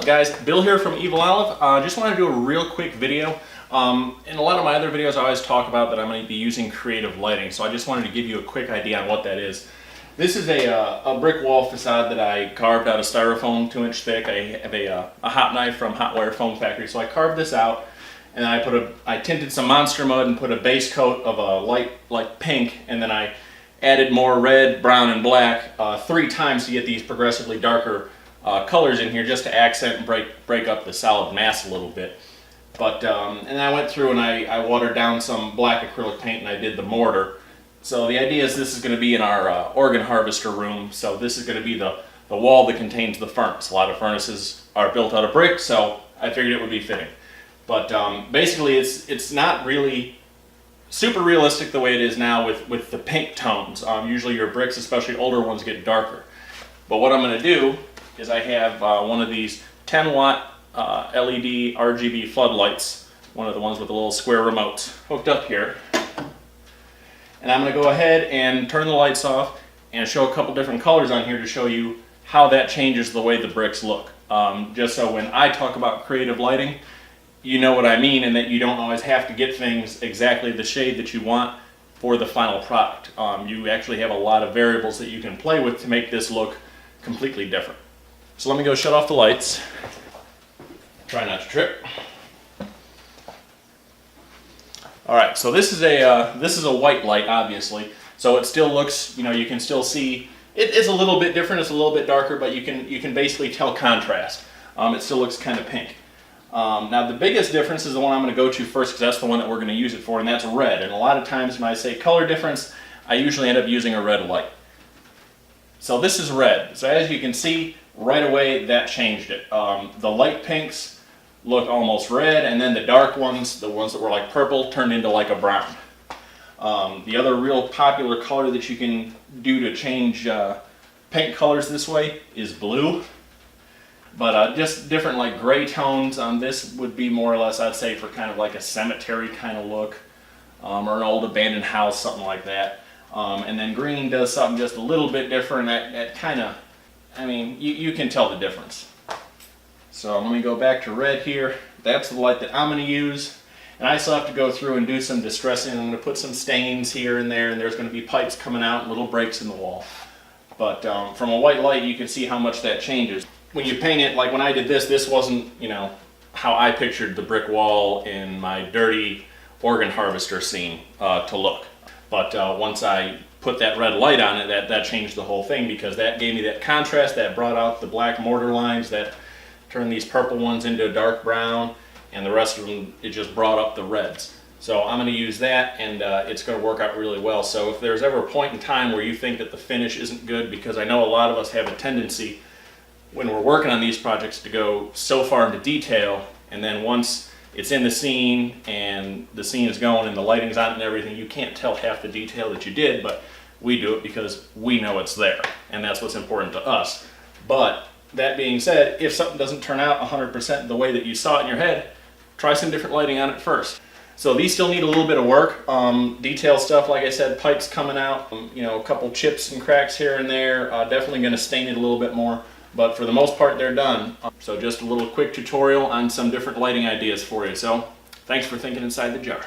guys? Bill here from Evil Olive. Just wanted to do a real quick video. In a lot of my other videos I always talk about that I'm going to be using creative lighting, so I just wanted to give you a quick idea on what that is. This is a brick wall facade that I carved out of styrofoam 2-inch thick. I have a hot knife from Hot Wire Foam Factory, so I carved this out and I tinted some Monster Mud and put a base coat of a light pink, and then I added more red, brown, and black 3 times to get these progressively darker colors in here, just to accent and break up the solid mass a little bit. But and I went through and I watered down some black acrylic paint and I did the mortar. So the idea is this is going to be in our organ harvester room. So this is going to be the wall that contains the furnace. A lot of furnaces are built out of brick, so I figured it would be fitting. But basically it's not really super realistic the way it is now with the pink tones. Usually your bricks, especially older ones, get darker. But what I'm going to do is I have one of these 10-watt LED RGB floodlights, one of the ones with the little square remotes, hooked up here. And I'm going to go ahead and turn the lights off and show a couple different colors on here to show you how that changes the way the bricks look. Just so when I talk about creative lighting, you know what I mean, and that you don't always have to get things exactly the shade that you want for the final product. You actually have a lot of variables that you can play with to make this look completely different. So let me go shut off the lights. Try not to trip. All right, so this is a white light, obviously. So it still looks, you can still see it's a little bit different. It's a little bit darker, but you can basically tell contrast. It still looks kind of pink. Now the biggest difference is the one I'm going to go to first, because that's the one that we're going to use it for, and that's red. And a lot of times when I say color difference, I usually end up using a red light. So this is red. So as you can see, right away that changed it. The light pinks look almost red, and then the dark ones, the ones that were like purple, turned into like a brown. The other real popular color that you can do to change paint colors this way is blue. But just different like gray tones on this would be more or less, I'd say, for kind of like a cemetery kind of look, or an old abandoned house, something like that. And then green does something just a little bit different. That kind of, you can tell the difference. So let me go back to red here. That's the light that I'm going to use. And I still have to go through and do some distressing. I'm going to put some stains here and there, and there's going to be pipes coming out and little breaks in the wall. But from a white light, you can see how much that changes. When you paint it, like when I did this wasn't, how I pictured the brick wall in my dirty organ harvester scene to look. But once I put that red light on it, that changed the whole thing, because that gave me that contrast, that brought out the black mortar lines, that turned these purple ones into a dark brown, and the rest of them, it just brought up the reds. So I'm going to use that, and it's going to work out really well. So if there's ever a point in time where you think that the finish isn't good, because I know a lot of us have a tendency when we're working on these projects to go so far into detail, and then once it's in the scene and the scene is going and the lighting's on and everything, you can't tell half the detail that you did. But we do it because we know it's there, and that's what's important to us. But that being said, if something doesn't turn out 100% the way that you saw it in your head, try some different lighting on it first. So these still need a little bit of work. Detail stuff, like I said, pipes coming out, a couple chips and cracks here and there. Definitely going to stain it a little bit more, but for the most part they're done. So just a little quick tutorial on some different lighting ideas for you. So thanks for thinking inside the jar.